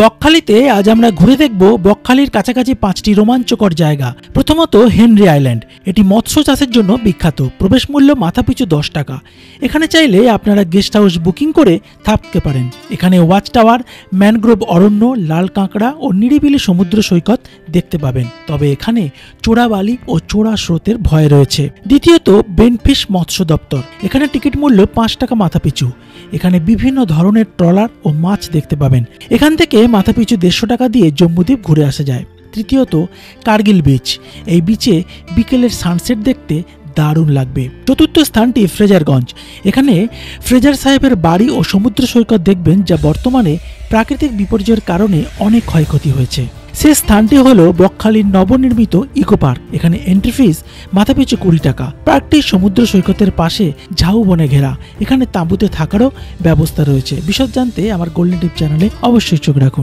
বকখালিতে আজ আমরা ঘুরে দেখব বকখালির কাছাকাছি 5টি রোমাঞ্চকর জায়গা। প্রথমত হেনরি আইল্যান্ড, এটি মৎস্য চাষের জন্য বিখ্যাত। প্রবেশ মূল্য মাথাপিছু 10 টাকা। এখানে চাইলে আপনারা গেস্ট হাউস বুকিং করে থাকতে পারেন। এখানে ওয়াচ টাওয়ার, ম্যানগ্রোভ অরণ্য, লাল কাঁকড়া ও নিরিবিলি সমুদ্র সৈকত দেখতে পাবেন। তবে এখানে চোরা বালি ও চোরা স্রোতের ভয় রয়েছে। দ্বিতীয়ত বেনফিশ মৎস্য দপ্তর, এখানে টিকিট মূল্য 5 টাকা মাথাপিছু। এখানে বিভিন্ন ধরনের ট্রলার ও মাছ দেখতে পাবেন। এখান থেকে মাথাপিছু 150 টাকা দিয়ে জম্মুদ্বীপ ঘুরে আসা যায়। তৃতীয়ত কার্গিল বিচ, এই বিচে বিকেলের সানসেট দেখতে দারুণ লাগবে। চতুর্থ স্থানটি ফ্রেজারগঞ্জ, এখানে ফ্রেজার সাহেবের বাড়ি ও সমুদ্র সৈকত দেখবেন, যা বর্তমানে প্রাকৃতিক বিপর্যয়ের কারণে অনেক ক্ষয়ক্ষতি হয়েছে। শেষ স্থানটি হলো বকখালির নবনির্মিত ইকো পার্ক, এখানে এন্ট্রি ফিস মাথাপিছু 20 টাকা। পার্কটি সমুদ্র সৈকতের পাশে ঝাউবনে ঘেরা, এখানে তাঁবুতে থাকারও ব্যবস্থা রয়েছে। বিশদ জানতে আমার গোল্ডেন টিপ চ্যানেলে অবশ্যই চোখ রাখুন।